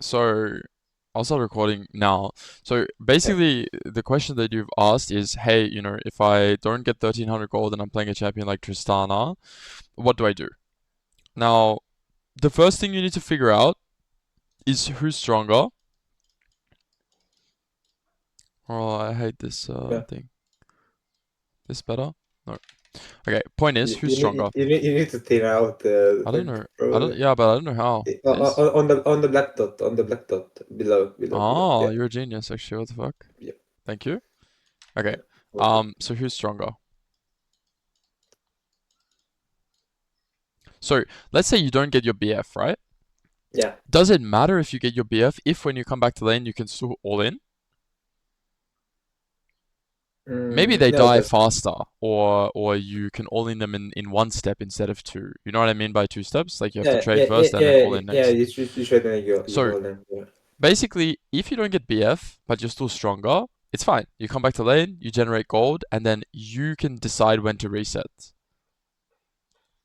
So I'll start recording now. So Yeah. basically, the question that you've asked is, hey, if I don't get 1300 gold and I'm playing a champion like Tristana, what do I do? Now, the first thing you need to figure out is who's stronger. Oh, I hate this Yeah. thing. This better? No. Okay, point is, who's stronger? You need to thin out I don't the know. probably Yeah, but I don't know how. This? on the black dot below. Oh, Yeah. you're a genius, actually. What the fuck? Yeah. Thank you. Okay. Yeah. Welcome. So who's stronger? So let's say you don't get your BF, right? Yeah. Does it matter if you get your BF if when you come back to lane you can still all in? Maybe they No, it die doesn't. faster, or you can all in them in one step instead of two. You know what I mean by two steps? Like you have to Yeah, trade yeah, yeah, first and then all yeah, in yeah. next. You should then you So hold them. Yeah. basically, if you don't get BF but you're still stronger, it's fine. You come back to lane, you generate gold, and then you can decide when to reset.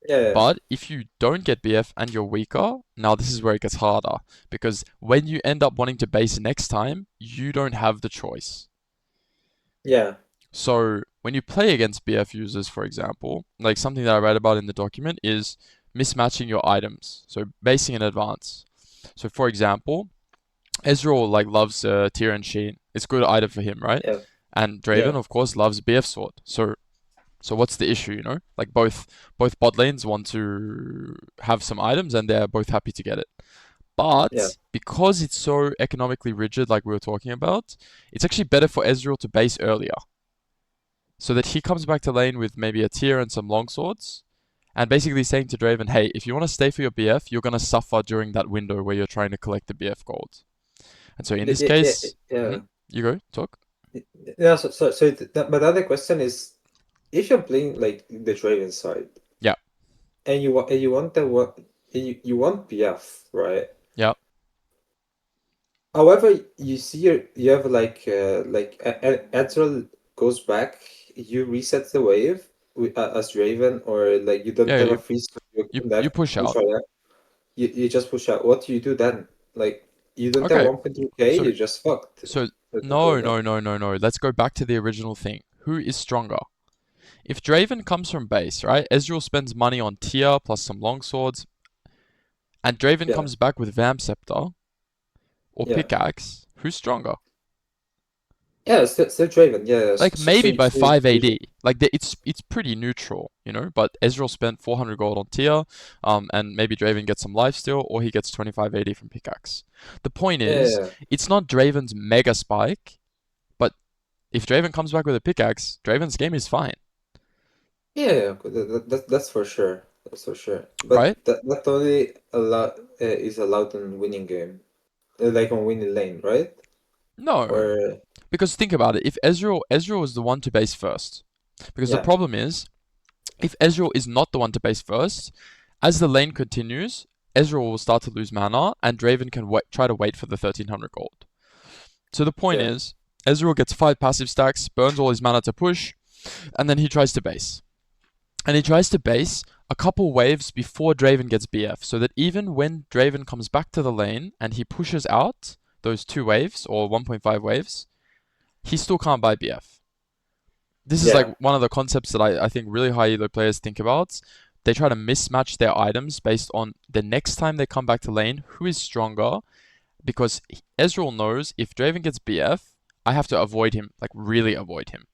Yeah. Yeah. But if you don't get BF and you're weaker, now this is where it gets harder because when you end up wanting to base next time, you don't have the choice. Yeah. So when you play against BF users, for example, like something that I read about in the document is mismatching your items. So basing in advance. So for example, Ezreal like loves Tyr and Sheen. It's a good item for him, right? Yeah. And Draven, Yeah. of course, loves BF Sword. So what's the issue, Like both bot lanes want to have some items and they're both happy to get it. Yeah. But because it's so economically rigid, like we were talking about, it's actually better for Ezreal to base earlier so that he comes back to lane with maybe a tier and some longswords, and basically saying to Draven, hey, if you want to stay for your BF, you're going to suffer during that window where you're trying to collect the BF gold. And so in this Yeah. Yeah. case, Yeah. you go, talk. Yeah. But the other question is, if you're playing like the Draven side Yeah, and you want you want PF, right? yeah, However, you have Ezreal goes back, you reset the wave as Raven, or like you don't yeah. have a You freeze, so you you come you back, push push out. out, you just push out. What do you do then? Like you don't have Okay, 1.2k, so you just fucked. so Simple as no, that. no, no, no, no. Let's go back to the original thing. Who is stronger? If Draven comes from base, right? Ezreal spends money on tier plus some longswords, and Draven Yeah, comes back with Vamp Scepter or yeah, Pickaxe. Who's stronger? yeah. Still Draven. Yeah, yeah. Like maybe by So 5 AD. Like it's pretty neutral, But Ezreal spent 400 gold on tier, and maybe Draven gets some lifesteal, or he gets 25 AD from Pickaxe. The point is, yeah, it's not Draven's mega spike, but if Draven comes back with a Pickaxe, Draven's game is fine, yeah, yeah. That's for sure. That's for sure. right? But that only is allowed in winning game, like on winning lane, right? No, Or because think about it. If Ezreal is the one to base first, because the yeah, problem is if Ezreal is not the one to base first, as the lane continues, Ezreal will start to lose mana, and Draven can try to wait for the 1300 gold. So the point yeah, is, Ezreal gets 5 passive stacks, burns all his mana to push, and then he tries to base. And he tries to base a couple waves before Draven gets BF, so that even when Draven comes back to the lane and he pushes out those 2 waves, or 1.5 waves, he still can't buy BF. This is like yeah, one of the concepts that I think really high elo players think about. They try to mismatch their items based on the next time they come back to lane, who is stronger, because Ezreal knows if Draven gets BF, I have to avoid him, like really avoid him.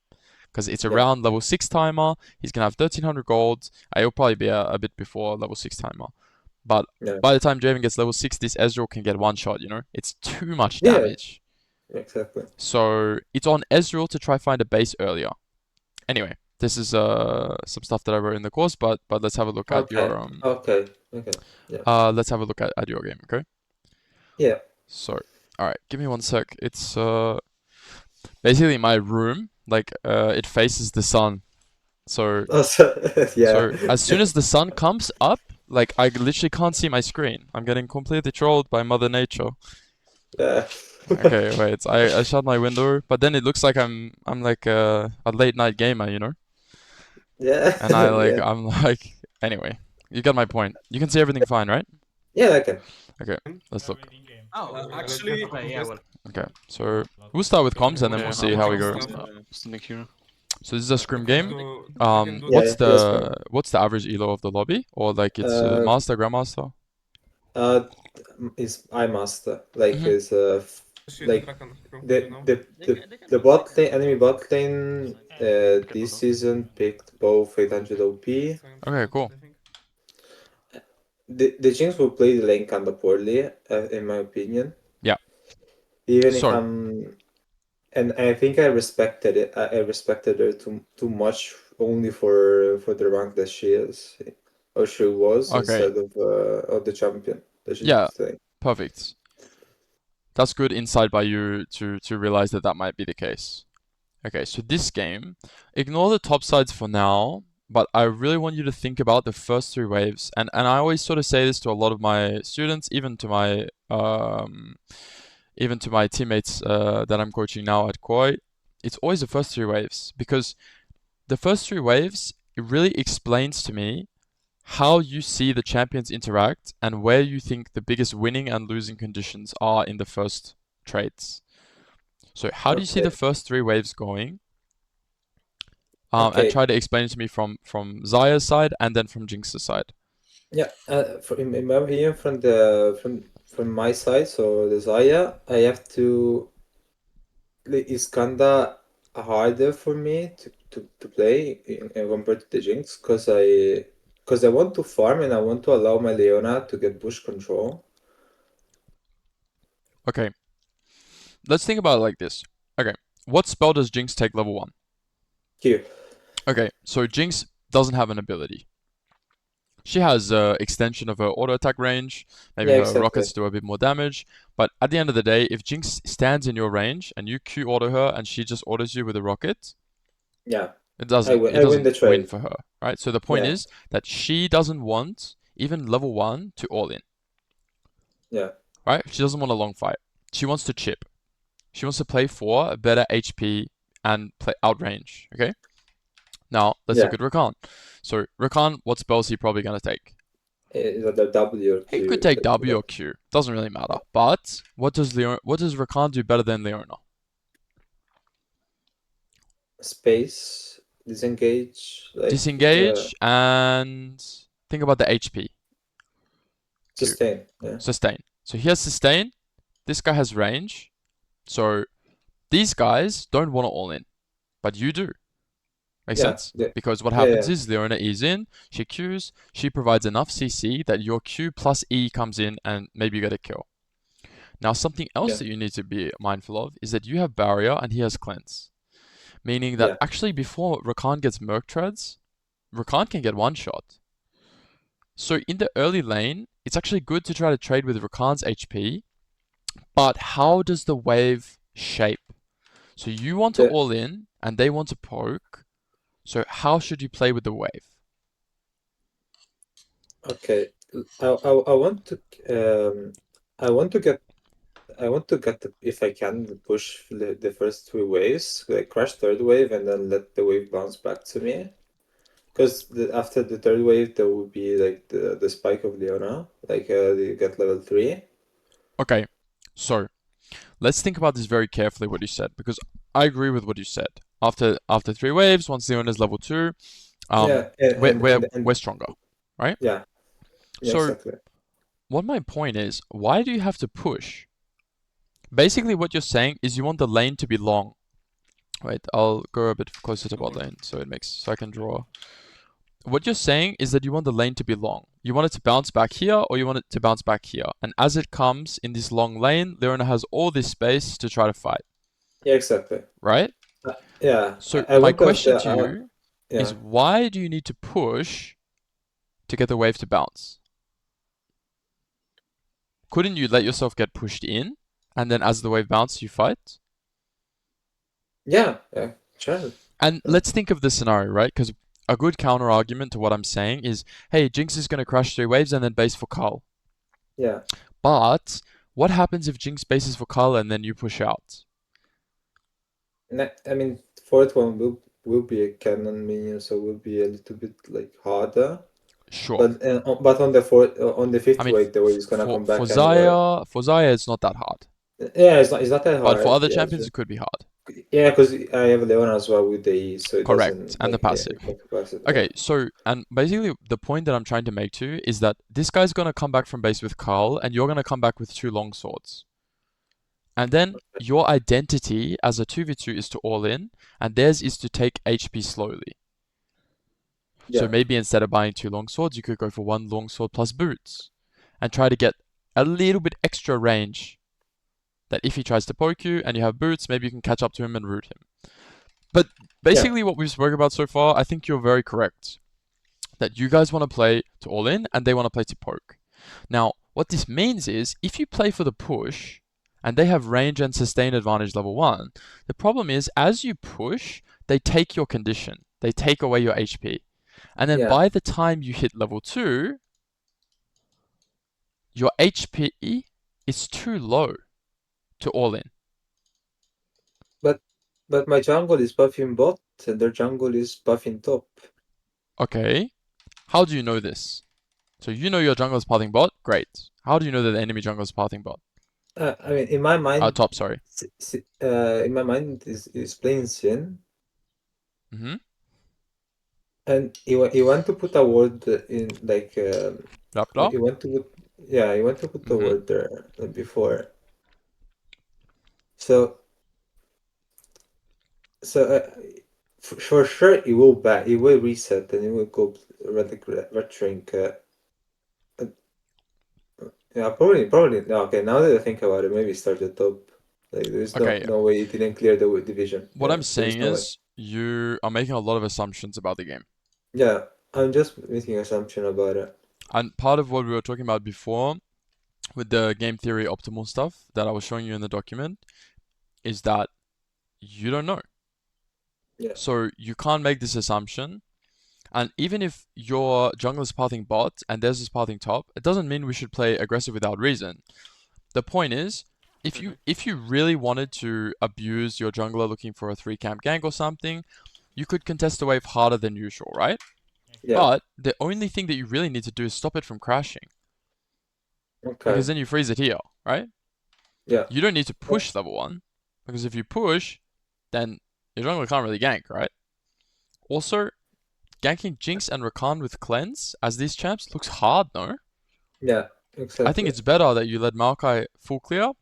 Because it's yeah, around level 6 timer, he's gonna have 1300 gold, he'll probably be a bit before level 6 timer. But yeah, by the time Draven gets level 6, this Ezreal can get one shot, It's too much yeah, damage. exactly. So it's on Ezreal to try find a base earlier. Anyway, this is some stuff that I wrote in the course, but let's have a look at Okay, your okay, yeah, let's have a look at your game, okay? yeah. So, all right, give me one sec. It's basically my room, like it faces the sun. So Also, yeah, so as soon as the sun comes up, like I literally can't see my screen. I'm getting completely trolled by Mother Nature. yeah, Okay, wait. I shut my window, but then it looks like I'm like a late night gamer, yeah, And yeah, I'm like anyway, you get my point. You can see everything fine, right? yeah. I can. Okay, let's look. Actually, Okay, yeah, well, Okay, so we'll start with comms and then we'll yeah, see I'm how we from go. standing here. So this is a scrim we can game. do we can do Yeah, What's that. yes, ma'am. the average elo of the lobby, or like it's Uh, master, grandmaster? uh, is I master like Hmm. is Shield like Dragon, bro, the you know? the the the bot lane enemy bot lane this season picked both 800 OP. Okay, cool. I think. The Jinx will play the lane kinda poorly, in my opinion. Yeah. Even if So I'm and I think I respected it. I respected her too much only for the rank that she is or she was okay, instead of the champion that she's yeah, playing. perfect. That's good insight by you to realize that that might be the case. Okay, so this game, ignore the top sides for now, but I really want you to think about the first three waves. And I always sort of say this to a lot of my students, even to my teammates that I'm coaching now at Koi. It's always the first three waves because the first three waves it really explains to me how you see the champions interact and where you think the biggest winning and losing conditions are in the first trades. So how do you see the Okay. first three waves going? And Okay. try to explain it to me from Xayah's side and then from Jinx's side. Yeah. In my opinion, from my side, so the Xayah, I have to. It's kinda harder for me to play compared to the Jinx because I want to farm and I want to allow my Leona to get bush control. Okay, let's think about it like this. Okay, what spell does Jinx take level 1? Q. Okay, so Jinx doesn't have an ability. She has extension of her auto attack range, maybe Yeah, her exactly. rockets do a bit more damage, but at the end of the day, if Jinx stands in your range and you Q auto her and she just autos you with a rocket, Yeah, it I doesn't win. it I win doesn't the win trade. for her, right? So the point Yeah, is that she doesn't want even level 1 to all in, yeah, right? She doesn't want a long fight. She wants to chip. She wants to play for better HP and play outrange, okay? Now, let's look yeah. at Rakan. So, Rakan, what spells is he probably going to take? The W or He could Q. take W or Q. Doesn't really matter. But what does Rakan do better than Leona? Space, disengage, like Disengage and think about the HP. Q. sustain. Yeah, Sustain. So he has sustain. This guy has range. So these guys don't want to all in, but you do. Makes yeah, sense? yeah, Because what yeah, happens yeah, is Leona is in, she Qs, she provides enough CC that your Q plus E comes in and maybe you get a kill. Now, something else yeah, that you need to be mindful of is that you have barrier and he has cleanse. Meaning that yeah. actually before Rakan gets Merc Treads, Rakan can get one shot. So in the early lane, it's actually good to try to trade with Rakan's HP, but how does the wave shape? So you want to The all in and they want to poke, so how should you play with the wave? okay. I want to um I want to get if I can push the first three waves, like crash third wave and then let the wave bounce back to me. Because after the third wave, there will be like the spike of Leona, like you get level 3. Okay, so let's think about this very carefully what you said because I agree with what you said. After three waves, once Leon is level 2, Yeah, we're, we're, we're stronger, right? yeah, yeah, So exactly. what my point is, why do you have to push? Basically what you're saying is you want the lane to be long. Wait, I'll go a bit closer to bot lane so I can draw. What you're saying is that you want the lane to be long. You want it to bounce back here or you want it to bounce back here. And as it comes in this long lane, Leona has all this space to try to fight, Yeah, exactly. right? Yeah, So I my want to have question the to you is yeah, why do you need to push to get the wave to bounce? Couldn't you let yourself get pushed in and then as the wave bounces you fight? yeah, yeah, sure. And Yeah, let's think of this scenario, right? Because a good counter argument to what I'm saying is, hey, Jinx is going to crash three waves and then base for Carl. yeah. But what happens if Jinx bases for Carl and then you push out? I mean, fourth one will be a cannon minion, so will be a little bit like harder. Sure. But on the fifth I mean, wave, the wave is gonna come for back anyway. Xayah, it's not that hard. Yeah, it's not that hard. But for other Yeah, champions, it could be hard. yeah, because I have Leona as well with the E, so it Correct, doesn't and the passive. passive. Okay, so, and basically the point that I'm trying to make to you is that this guy's gonna come back from base with Carl, and you're gonna come back with 2 long swords. And then your identity as a 2v2 is to all in, and theirs is to take HP slowly. So Yeah. maybe instead of buying 2 long swords, you could go for 1 long sword plus boots, and try to get a little bit extra range. That if he tries to poke you and you have boots, maybe you can catch up to him and root him. But basically what we've spoken about so far, I think you're very correct. That you guys want to play to all in and they want to play to poke. Now, what this means is, if you play for the push, and they have range and sustain advantage level 1, the problem is, as you push, they take your condition. They take away your HP. And then Yeah. by the time you hit level 2, your HP is too low to all in. But my jungle is buffing bot, and their jungle is buffing top. Okay. How do you know this? So you know your jungle is pathing bot? Great. How do you know that the enemy jungle is pathing bot? I mean, in my mind, Top, sorry. is playing Sin, Mm-hmm. and he went to put a word in like Blah, blah. he went to put the word there before. So for sure it will back. It will reset and it will go red drink. Yeah, probably. No, okay, now that I think about it, maybe start the top. Like, there's Okay. no way it didn't clear the division. What Yeah, I'm there's saying no way. is, you are making a lot of assumptions about the game. Yeah, I'm just making assumption about it. And part of what we were talking about before, with the game theory optimal stuff that I was showing you in the document, is that you don't know. Yeah. So you can't make this assumption. And even if your jungle is pathing bot and theirs is pathing top, it doesn't mean we should play aggressive without reason. The point is, if you really wanted to abuse your jungler looking for a 3-camp gank or something, you could contest the wave harder than usual, right? Yeah. But the only thing that you really need to do is stop it from crashing. Okay. Because then you freeze it here, right? Yeah. You don't need to push level 1. Because if you push, then your jungler can't really gank, right? Also, ganking Jinx and Rakan with cleanse as these champs looks hard, no? Yeah, exactly. I think it's better that you let Maokai full clear,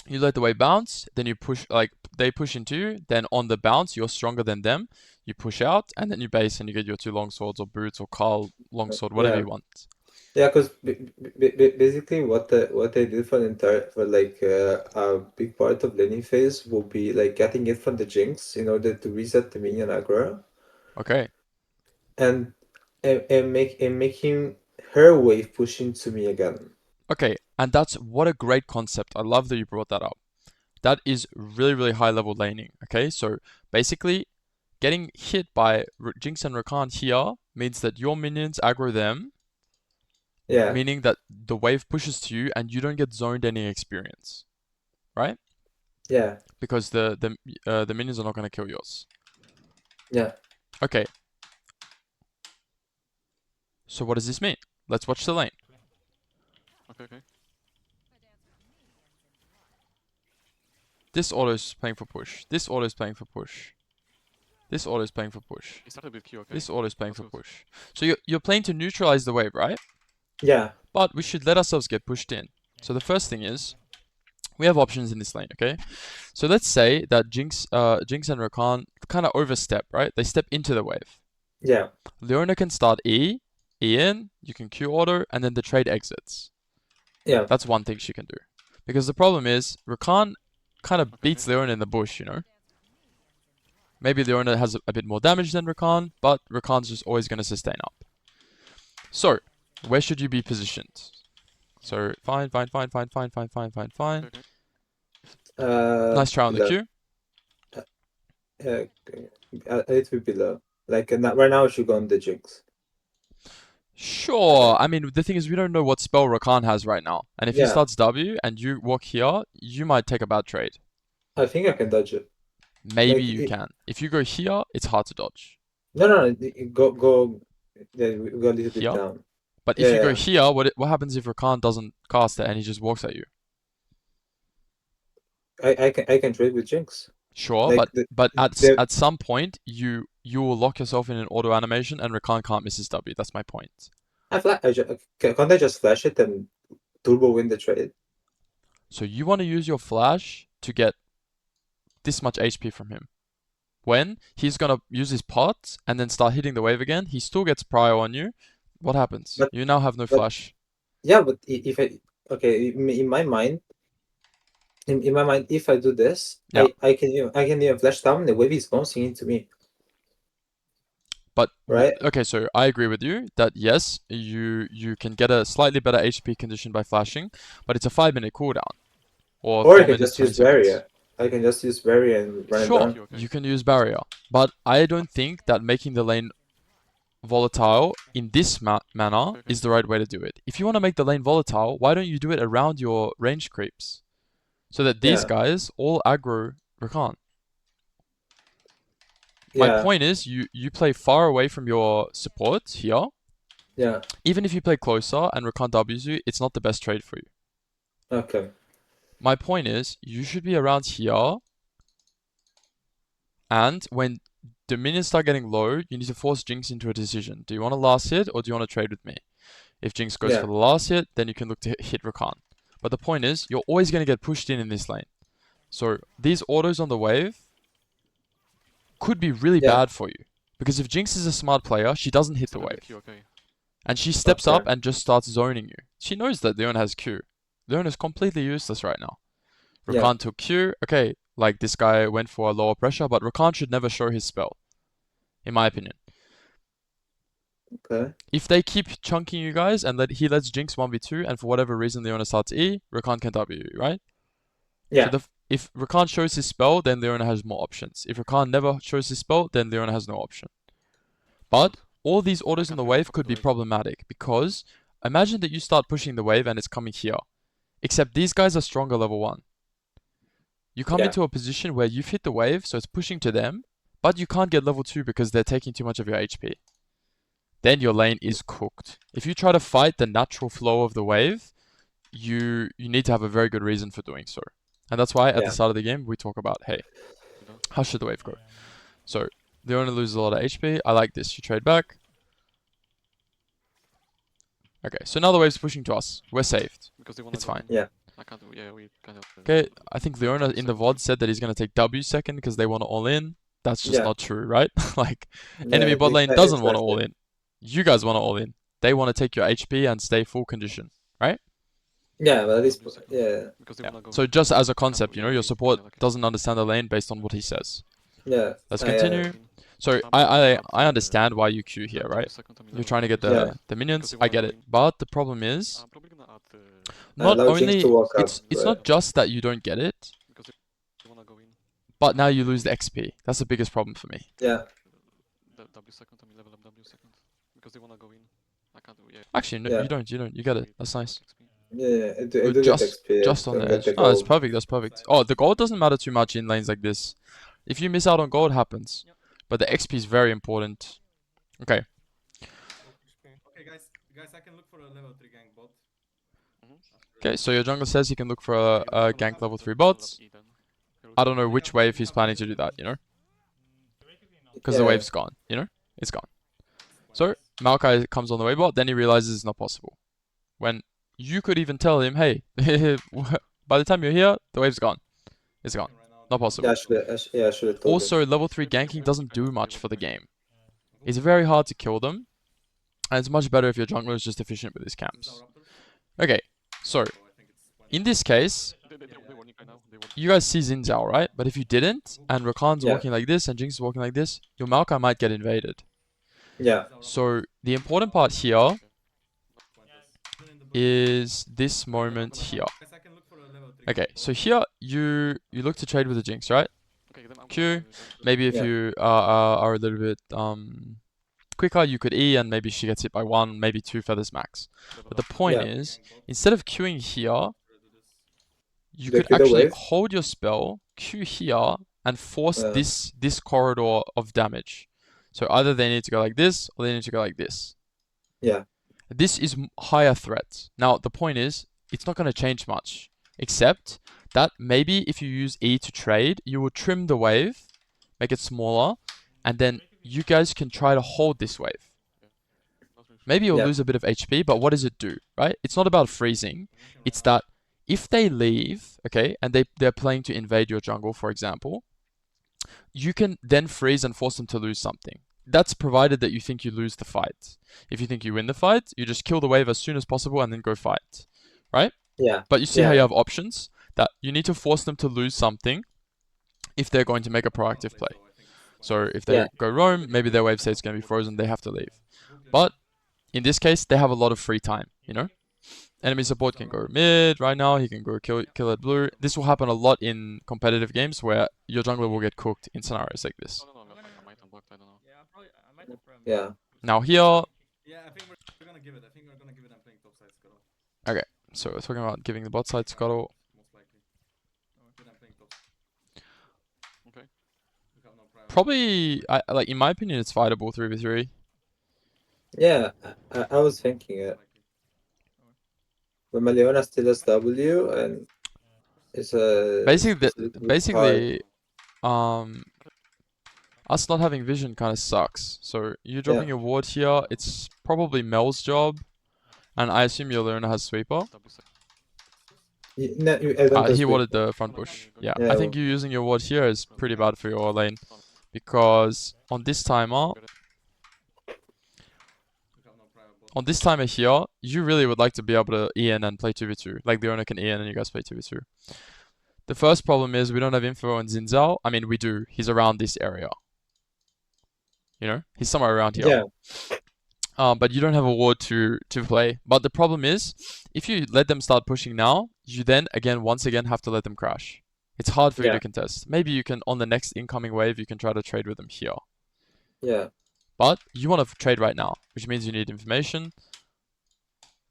you let the wave bounce, then you push, like, they push into you, then on the bounce, you're stronger than them, you push out, and then you base and you get your 2 long swords or boots or Carl longsword, whatever you want. Yeah, because basically what they did for the entire a big part of laning phase will be like getting it from the Jinx in order to reset the minion aggro Okay. and making her wave push into me again. Okay, and that's what a great concept. I love that you brought that up. That is really, really high level laning. Okay, so basically, getting hit by Jinx and Rakan here means that your minions aggro them. Yeah. Meaning that the wave pushes to you and you don't get zoned any experience, right? Yeah. Because the minions are not going to kill yours. Yeah. Okay. So what does this mean? Let's watch the lane. Okay. This auto is playing for push. This auto is playing for push. This auto is playing for push. He started with Q, okay. This auto is playing That's for good. push. So you're playing to neutralize the wave, right? Yeah. But we should let ourselves get pushed in. So the first thing is, we have options in this lane, okay? So let's say that Jinx and Rakan kind of overstep, right? They step into the wave. Yeah. Leona can start E in, you can Q auto, and then the trade exits. Yeah. That's one thing she can do. Because the problem is, Rakan kind of beats Leona in the bush, you know? Maybe Leona has a bit more damage than Rakan, but Rakan's just always going to sustain up. So, where should you be positioned? So, fine. Okay. Nice try on the Q. A little bit below. Like right now, I should go on the Jinx. Sure. I mean, the thing is, we don't know what spell Rakan has right now. And if he Yeah. starts W and you walk here, you might take a bad trade. I think I can dodge it. Maybe Like, you can. If you go here, it's hard to dodge. No, go. Yeah, we go a little bit Here? down. But if you go Yeah. here, what happens if Rakan doesn't cast it and he just walks at you? I can trade with Jinx. Sure, Like but the at some point you will lock yourself in an auto animation and Rakan can't miss his W. That's my point. can't I just flash it and turbo win the trade? So you want to use your flash to get this much HP from him. When he's gonna use his pot and then start hitting the wave again, he still gets prio on you. What happens? But- You now have no but- flash. Yeah, but if I okay in my mind, in my mind, if I do this, Yeah. I can even flash down the wave is bouncing into me. But Right. okay, so I agree with you that yes, you can get a slightly better HP condition by flashing, but it's a 5-minute cooldown. Or Or 4 I can minutes just 20 use seconds. barrier. I can just use barrier and run it Sure, down. you can use barrier, but I don't think that making the lane volatile in this manner is the right way to do it. If you want to make the lane volatile, why don't you do it around your range creeps? So that these Yeah. guys all aggro Rakan. My Yeah. point is, you play far away from your support here. Yeah. Even if you play closer and Rakan W's you, it's not the best trade for you. Okay. My point is, you should be around here. And when the minions start getting low, you need to force Jinx into a decision. Do you want to last hit or do you want to trade with me? If Jinx goes Yeah. for the last hit, then you can look to hit Rakan. But the point is, you're always going to get pushed in this lane. So these autos on the wave could be really Yeah. bad for you. Because if Jinx is a smart player, she doesn't hit the wave. Okay. And she steps Okay. up and just starts zoning you. She knows that Leon has Q. Leon is completely useless right now. Yeah. Rakan took Q. Okay, like this guy went for a lower pressure, but Rakan should never show his spell. In my opinion. Okay. If they keep chunking you guys and he lets Jinx 1v2 and for whatever reason Leona starts E, Rakan can W you, right? Yeah. So if Rakan shows his spell, then Leona has more options. If Rakan never shows his spell, then Leona has no option. But all these autos on the wave could be problematic because imagine that you start pushing the wave and it's coming here. Except these guys are stronger level 1. You come Yeah. into a position where you've hit the wave, so it's pushing to them, but you can't get level 2 because they're taking too much of your HP. Then your lane is cooked. If you try to fight the natural flow of the wave, you need to have a very good reason for doing so. And that's why at Yeah. the start of the game, we talk about, hey, how should the wave go? So, Leona loses a lot of HP. I like this. You trade back. Okay, so now the wave's pushing to us. We're saved. Because they wanna It's go fine. in. Yeah. I can't do. Yeah, we kind of. Okay, I think Leona in the VOD said that he's going to take W second because they want to all in. That's just Yeah. not true, right? Like, Yeah, enemy bot lane doesn't want to all exactly. in. You guys want to all in. They want to take your HP and stay full condition. Yeah, but at least W second. yeah. Because they Yeah. wanna go So in. just as a I can't concept, do- you yeah, know, your we support kinda like it. doesn't understand the lane based on what he says. Yeah. Let's I, continue. So I understand why you queue here, right? You're trying to get Yeah. the minions. they I wanna get go it. in. But the problem is, I'm probably gonna add the. not allow Jinx only to walk up, it's right? not just that you don't get it, Because they wanna go in. but now you lose the XP. That's the biggest problem for me. Yeah. The W second. I mean level up W second. Because they wanna go in. I can't do. Yeah. Actually, no, Yeah. you don't. You get it. That's nice. Yeah. I do Good, get just XP. just on don't the get edge. the Oh, that's gold. perfect. That's perfect. Oh, the gold doesn't matter too much in lanes like this. If you miss out on gold, happens. But the XP is very important. Okay. Okay, guys, I can look for a level 3 gank bot. Okay, so your jungler says he can look for a gank level 3 bots. I don't know which wave he's planning to do that, you know? Because the Yeah. wave's gone, you know? It's gone. So, Maokai comes on the wave bot, then he realizes it's not possible. When you could even tell him, hey, by the time you're here, the wave's gone. It's gone. Not possible. Yeah, I should have told Also, level 3 ganking doesn't do much for the game. It's very hard to kill them. And it's much better if your jungler is just efficient with his camps. Okay, so, in this case, you guys see Xin Zhao, right? But if you didn't, and Rakan's Yeah. walking like this, and Jinx is walking like this, your Maokai might get invaded. Yeah. So, the important part here is this moment here. Okay, so here, you look to trade with the Jinx, right? Q, maybe if Yeah. you are a little bit quicker, you could E, and maybe she gets hit by 1, maybe 2 feathers max. But the point Yeah. is, instead of queuing here, you They could queue the actually wave? hold your spell, queue here, and force Yeah. this corridor of damage. So either they need to go like this, or they need to go like this. Yeah. This is higher threat. Now, the point is, it's not going to change much, except that maybe if you use E to trade, you will trim the wave, make it smaller, and then you guys can try to hold this wave. Maybe you'll Yeah. lose a bit of HP, but what does it do, right? It's not about freezing. It's that if they leave, okay, and they're playing to invade your jungle, for example, you can then freeze and force them to lose something. That's provided that you think you lose the fight. If you think you win the fight, you just kill the wave as soon as possible and then go fight, right? Yeah. But you see how Yeah. you have options, that you need to force them to lose something if they're going to make a proactive play. So if they Yeah. go roam, maybe their wave state's going to be frozen, they have to leave. But in this case, they have a lot of free time, you know? Enemy support can go mid right now, he can go kill at blue. This will happen a lot in competitive games where your jungler will get cooked in scenarios like this. No, I might unblock, I don't know. Yeah, I might have prem. Yeah. Now here, Yeah, I think we're gonna give it. I think we're gonna give it and playing topside scuttle. so we're talking about giving the bot side scuttle. Most likely. Good, I'm playing top. Okay. We have no prem. Probably, like in my opinion, it's fightable 3v3. Yeah. I was thinking it. But Maliona still has W and it's a Basically, it's a little bit hard. basically, us not having vision kind of sucks. So you dropping a ward here, it's probably Mel's job, and I assume your Leona has sweeper. Double second. I don't He just warded the front bush. Yeah, Yeah, I think you using your ward here is pretty bad for your lane, because on this timer, here, you really would like to be able to EN and play 2v2. Like the owner can EN and you guys play 2v2. The first problem is we don't have info on Xin Zhao. I mean, we do. He's around this area. You know? He's somewhere around here. Yeah. But you don't have a ward to play. But the problem is, if you let them start pushing now, you then, once again, have to let them crash. It's hard for you to contest. Maybe you can, on the next incoming wave, you can try to trade with them here. Yeah. But you want to trade right now, which means you need information.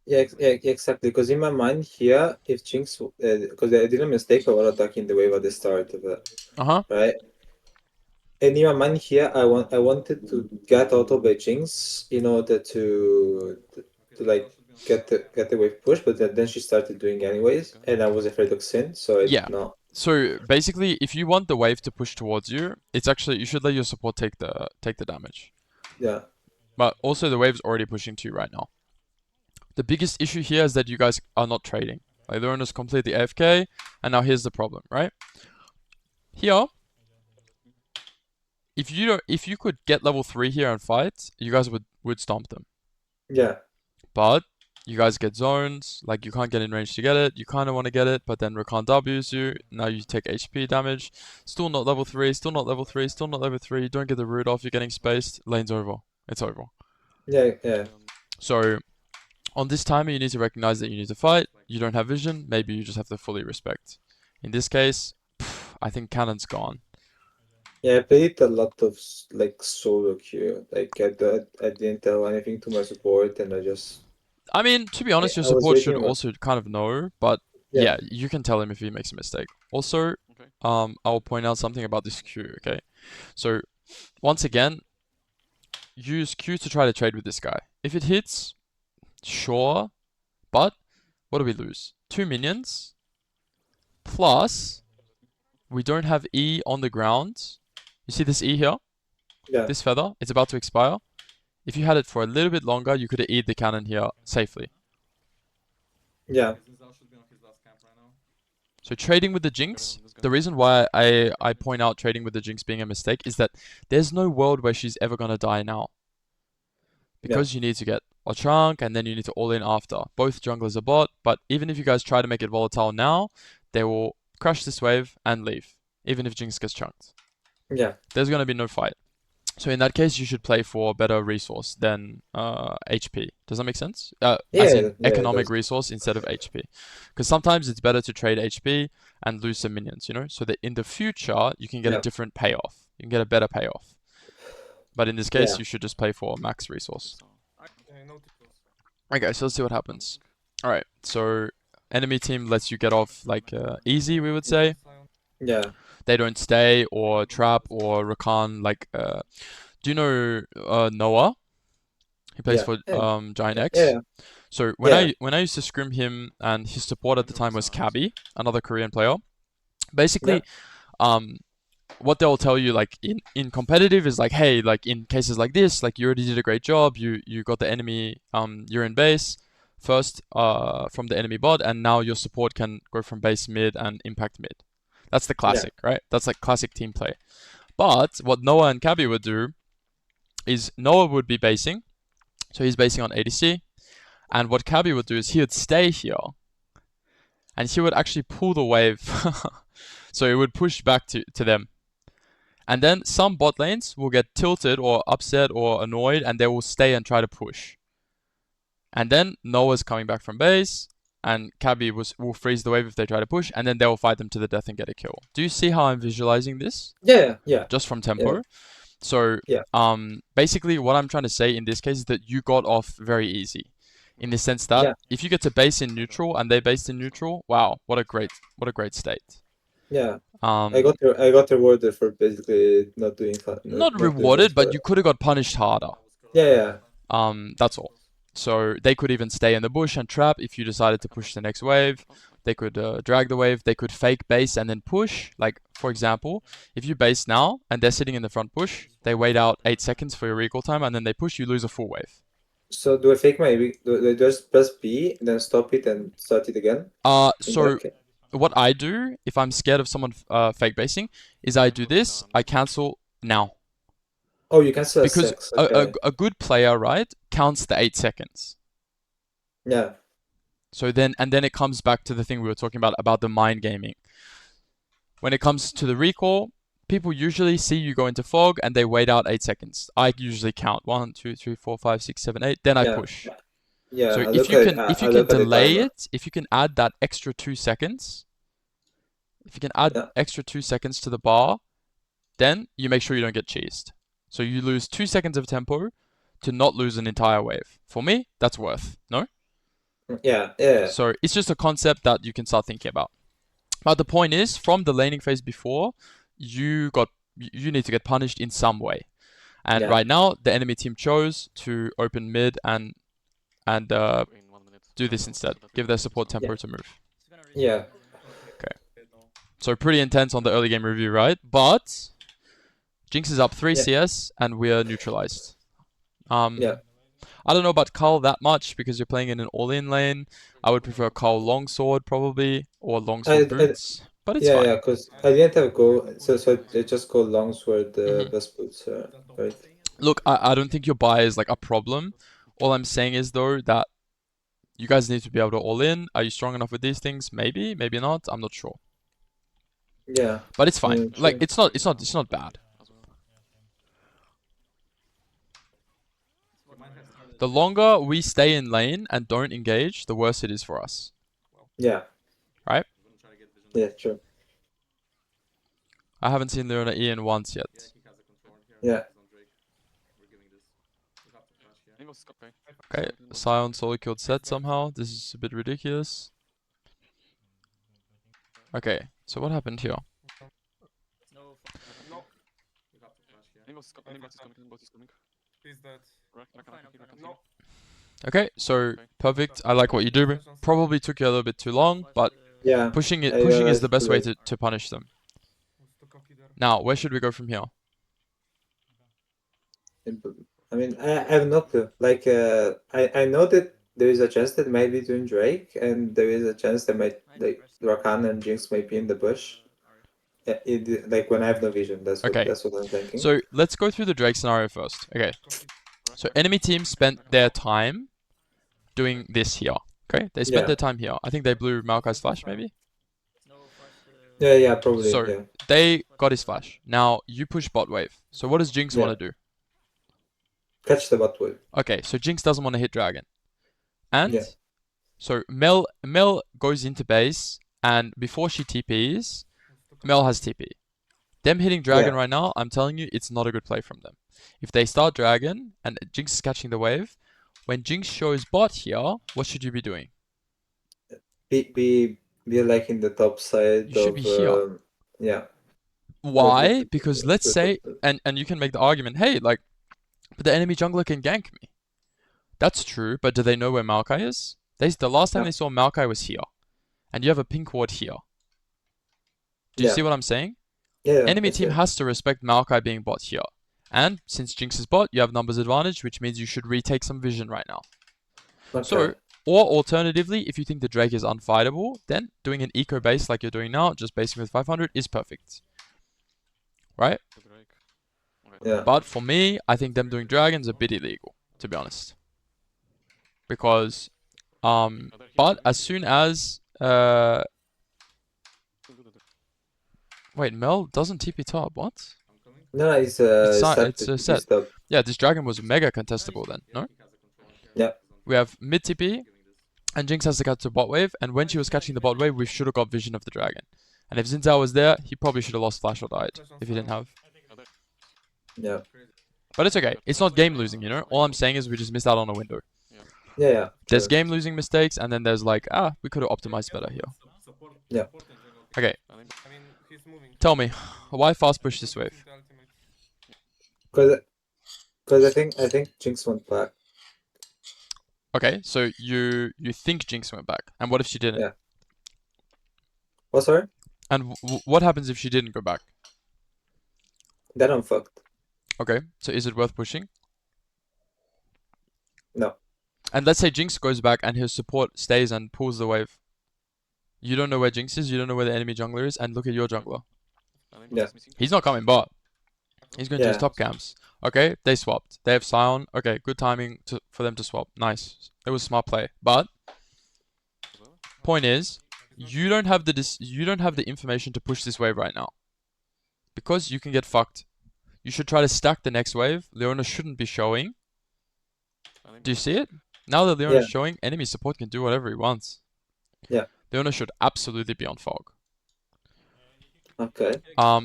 Yeah, exactly. Because in my mind here, if Jinx, because I did a mistake of attacking the wave at the start of it, right? And in my mind here, I wanted to get auto by Jinx in order to like get the wave push, but then she started doing anyways, and I was afraid of Sin, so I did not. So basically, if you want the wave to push towards you, it's actually you should let your support take the damage. Yeah. But also the wave's already pushing to you right now. The biggest issue here is that you guys are not trading. Like the owner's completely AFK, and now here's the problem, right? Here, if you could get level 3 here and fight, you guys would stomp them. Yeah. But you guys get zones, like you can't get in range to get it, you kind of want to get it, but then Rakan W's you, now you take HP damage, still not level 3, still not level 3, still not level 3, you don't get the root off, you're getting spaced, lane's over. It's over. Yeah. So, on this timer you need to recognize that you need to fight, you don't have vision, maybe you just have to fully respect. In this case, I think Cannon's gone. Yeah, I played a lot of like solo queue. Like I didn't tell anything to my support, and I just. I mean, to be honest, your I was support should waiting also kind of know, but yeah, you can tell him if he makes a mistake. Also, I'll point out something about this Q, okay? So, once again, use Q to try to trade with this guy. If it hits, sure, but what do we lose? 2 minions, plus we don't have E on the ground. You see this E here? Yeah. This feather, it's about to expire. If you had it for a little bit longer, you could have E'd the cannon here safely. Yeah. So trading with the Jinx, the reason why I point out trading with the Jinx being a mistake is that there's no world where she's ever going to die now. Because you need to get a chunk and then you need to all in after. Both junglers are bot, but even if you guys try to make it volatile now, they will crash this wave and leave. Even if Jinx gets chunked. Yeah. There's going to be no fight. So in that case, you should play for better resource than HP. Does that make sense? As in economic resource instead of HP. Because sometimes it's better to trade HP and lose some minions, you know? So that in the future, you can get a different payoff. You can get a better payoff. But in this case, you should just play for max resource. Okay, so let's see what happens. Alright, so enemy team lets you get off like easy, we would say. Yeah. They don't stay or trap or Rakan like do you know Noah? He plays Yeah, for Giant yeah, X. yeah, So yeah, when I used to scrim him, and his support at the time was Cabby, another Korean player. Basically, what they'll tell you, like in competitive, is like, hey, like in cases like this, like you already did a great job. You got the enemy you're in base first from the enemy bot, and now your support can go from base mid and impact mid. That's the classic, right? That's like classic team play. But what Noah and Cabby would do is Noah would be basing, so he's basing on ADC, and what Cabby would do is he would stay here, and he would actually pull the wave, so it would push back to them. And then some bot lanes will get tilted or upset or annoyed, and they will stay and try to push. And then Noah's coming back from base, and Cabby will freeze the wave if they try to push, and then they will fight them to the death and get a kill. Do you see how I'm visualizing this? yeah, yeah, Just from tempo. Yeah. So Yeah. basically what I'm trying to say in this case is that you got off very easy. In the sense that Yeah. if you get to base in neutral and they based in neutral, wow, what a great state. yeah. Um, I got rewarded for basically not doing not rewarded, but you could have got punished harder. Yeah, That's all. So they could even stay in the bush and trap if you decided to push the next wave. They could drag the wave. They could fake base and then push. Like, for example, if you base now and they're sitting in the front bush, they wait out 8 seconds for your recall time and then they push, you lose a full wave. So do I fake do I just press B, then stop it and start it again? So what I do, if I'm scared of someone fake basing, is I do this, I cancel now. Oh, you cancel Because sex. Okay. a good player, right, counts the 8 seconds. Yeah. So then it comes back to the thing we were talking about the mind gaming. When it comes to the recall, people usually see you go into fog and they wait out 8 seconds. I usually count 1, 2, 3, 4, 5, 6, 7, 8. Then I push. Yeah. So I if you can delay it, if you can add that extra 2 seconds, if you can add extra 2 seconds to the bar, then you make sure you don't get cheesed. So you lose 2 seconds of tempo to not lose an entire wave. For me, that's worth, no? Yeah, yeah. So it's just a concept that you can start thinking about. But the point is, from the laning phase before, you need to get punished in some way. And right now, the enemy team chose to open mid and do this instead. Give their support tempo to move. Yeah. Okay. So pretty intense on the early game review, right? But Jinx is up 3 CS and we are neutralized. I don't know about Cull that much because you're playing in an all-in lane. I would prefer Cull longsword probably, or longsword boots. But it's fine. Yeah, because I didn't have go, so I just go longsword best boots, right? Look, I don't think your buy is like a problem. All I'm saying is though that you guys need to be able to all in. Are you strong enough with these things? Maybe, maybe not. I'm not sure. Yeah. But it's fine. Like it's not bad. The longer we stay in lane and don't engage, the worse it is for us. Yeah. Right? Yeah, true. I haven't seen Leona Ian once yet. Yeah. Okay, Sion solo killed Set somehow. This is a bit ridiculous. Okay, so what happened here? Okay, so perfect. I like what you do. Probably took you a little bit too long, but yeah, pushing is the best way to punish them. Now, where should we go from here? I mean, I have no clue. Like, I know that there is a chance that might be doing Drake, and there is a chance that like Rakan and Jinx might be in the bush. Like when I have no vision, that's what I'm thinking. So let's go through the Drake scenario first. Okay. So enemy team spent their time doing this here. Okay, they spent their time here. I think they blew Maokai's flash, maybe. Yeah, probably. So they got his flash. Now you push bot wave. So what does Jinx want to do? Catch the bot wave. Okay, so Jinx doesn't want to hit dragon, and so Mel goes into base, and before she TPs, Mel has TP. Them hitting dragon right now, I'm telling you, it's not a good play from them. If they start dragon and Jinx is catching the wave, when Jinx shows bot here, what should you be doing? Be like in the top side. You should be here. Yeah. Why? Because let's say, and you can make the argument, hey, like, but the enemy jungler can gank me. That's true, but do they know where Maokai is? The last time No. they saw Maokai was here. And you have a pink ward here. Do you Yeah. see what I'm saying? Yeah, Enemy I see team it. has to respect Maokai being bot here. And since Jinx is bot, you have numbers advantage, which means you should retake some vision right now. Okay. So, or alternatively, if you think the Drake is unfightable, then doing an eco base like you're doing now, just basing with 500, is perfect. Right? The Drake. Okay. Yeah. But for me, I think them doing dragons a bit illegal, to be honest. Because, but as soon as, wait, Mel doesn't TP top, what? I'm coming. No, it's It's set. stop. Yeah, this dragon was mega contestable then, no? He has a control here. Yeah. We have mid TP, Giving this. and Jinx has to catch the bot wave, and when she was catching the bot wave, we should have got vision of the dragon. And if Xayah was there, he probably should have lost flash or died, if he didn't have. Yeah. Crazy. But it's okay, it's not game losing, you know? All I'm saying is we just missed out on a window. Yeah, yeah. There's Sure. game losing mistakes, and then there's like, we could have optimized better here. Support, Yeah. support and jungle. Okay, I mean, he's moving. tell me, why fast push this wave? Because I think Jinx went back. Okay, so you think Jinx went back, and what if she didn't? Yeah. Oh, sorry? And what happens if she didn't go back? Then I'm fucked. Okay, so is it worth pushing? No. And let's say Jinx goes back and his support stays and pulls the wave. You don't know where Jinx is, you don't know where the enemy jungler is, and look at your jungler. Yeah. He's not coming bot. He's going to Yeah. use top camps. Okay, they swapped. They have Sion. Okay, good timing for them to swap. Nice. It was smart play. But point is, you don't have the information to push this wave right now. Because you can get fucked. You should try to stack the next wave. Leona shouldn't be showing. Do you see it? Now that Leona's Yeah. showing, enemy support can do whatever he wants. Yeah. Leona should absolutely be on fog. Okay.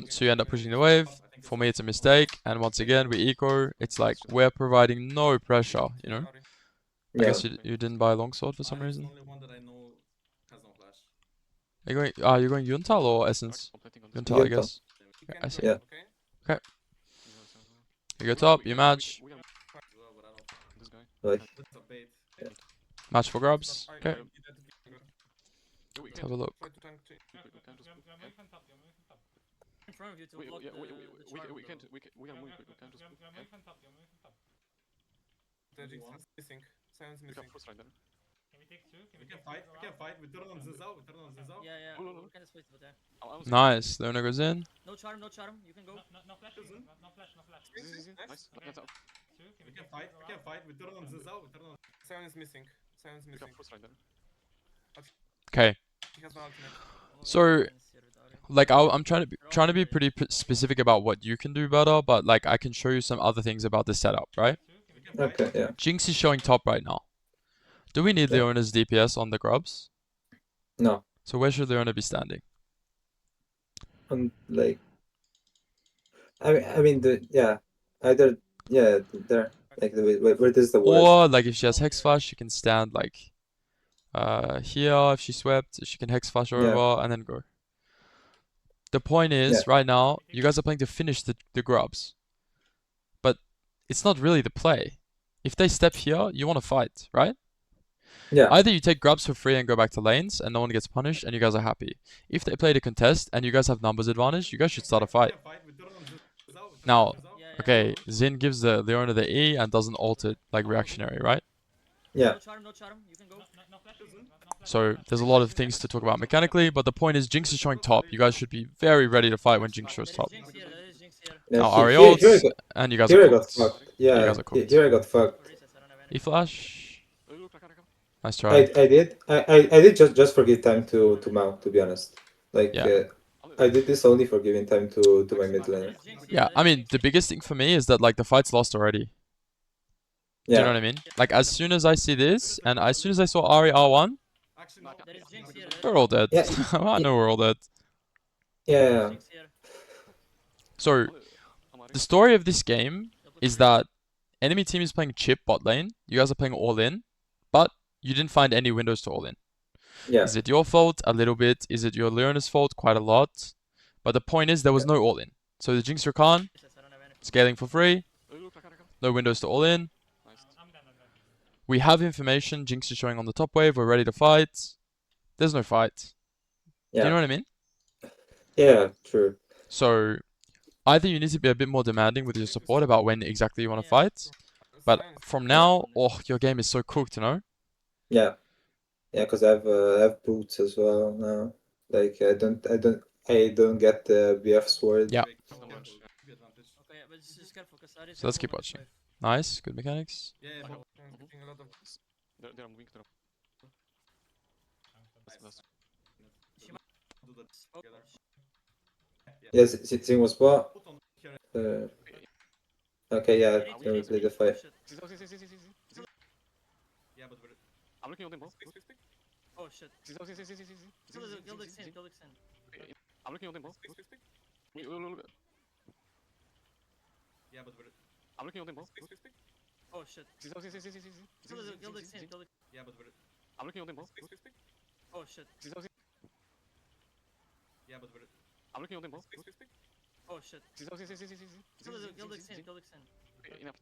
So you end up pushing the wave. For me, it's a mistake. And once again, we eco. It's like we're providing no pressure, you know? I Yeah. guess you didn't buy a longsword for some reason. Only one that I know has no flash. You're going Yuntal or Essence? Yuntal, I Yuntal. guess. You can I see. play, Yeah. okay? You go top, you match. Well, but I don't. This guy. Like, That's a bait. Match for grubs. But Okay, you need that to be- let's have a look. Try to tank chain. In front of you to We block yeah, the we charm, can't bro. we can move. We can't just The Jinx is missing. Silence we missing. can force right there. We can fight. We can fight. We turn on Xayah. We turn on Xayah. Yeah, yeah. No, no, no. We can split, but yeah. I was Nice. Leona goes in. No charm, no charm. You can go. Easy. Nice. That's up. We can fight. We can fight. We turn on Xayah. We turn on. Silence missing. Silence We missing. can force right there. Okay. He has no ultimate. So, like, I'm trying to be pretty specific about what you can do better, but like I can show you some other things about the setup, right? We can fight. okay, yeah. Jinx is showing top right now. Do we need Yeah. Leona's DPS on the grubs? No. So where should Leona be standing? Like, I mean, either, yeah, there, like, where does the word? Or like if she has Hex Flash, she can stand like here. If she swept, she can Hex Flash over and then go. The point is, Yeah. right now, you guys are playing to finish the grubs. But it's not really the play. If they step here, you want to fight, right? Yeah, Either you take grubs for free and go back to lanes and no one gets punished and you guys are happy. If they play to contest and you guys have numbers advantage, you guys should start a fight. We can fight. We turn on Xayah. We turn Now, on Xayah. Yeah, yeah. okay, Xin gives the Leona the E and doesn't ult it like reactionary, right? yeah, No charm, no charm. You can go. So there's a lot of things to talk about mechanically, but the point is Jinx is showing top. You guys should be very ready to fight when Jinx shows There is top. Jinx here. There is Jinx here. yeah. Now Here, Ari here, ults, I got, and you guys here I are got cooked. fucked. Yeah, guys are cooked. here I got fucked. Recess, I don't have any. E-flash. Look, I can. Nice try. I did just forgive time to Mao, to be honest. Like, Yeah. I did this only for giving time to my mid There laner. is Jinx here, Yeah, there I is mean, Jinx the here. biggest thing for me is that like the fight's lost already. Do you know Yeah, what I mean? Like as soon as I see this, and as soon as I saw Ari R1, Actually, no. There is Jinx here. we're all dead. Yeah. I know we're all dead. yeah, Jinx here. So the story of this game is that enemy team is playing chip bot lane. You guys are playing all in, but you didn't find any windows to all in. yeah, Is it your fault? A little bit. Is it your Leona's fault? Quite a lot. But the point is there was no all in. So the Jinx Rakan Recess, I don't have any. scaling for free. Look, I can. No windows to all in. Nice. We have information. Jinx is showing on the top wave. We're ready to fight. There's no fight. Do you Yeah. know what I mean? Yeah, true. So either you need to be a bit more demanding with your support about when exactly you want to Yeah. fight. But from now, oh, your game is so cooked, you know? Yeah. Yeah, because I have boots as well now. Like I don't get the BF sword. Yeah. Not much. Okay, but just careful, because Ari So let's keep watching. Nice, good mechanics. Yeah, I but have- I'm getting a lot of They're on wing. They're That's do that together. Yes, Zing was what? Put on here. Okay, yeah, They can we play the fight? Yeah, but we're I'm looking on them, bro. speak. Oh shit. Kill the Xin, kill the Xin. I'm looking on them, bro. Speak. Look. Yeah, but we're I'm looking on them, bro. speak. Oh shit. Kill the Xin, kill the Yeah, but we're I'm looking on them, bro. speak. Oh shit. Yeah, but we're I'm looking on them, bro. speak. Oh shit. Kill the Xin, kill the Xin. Enough.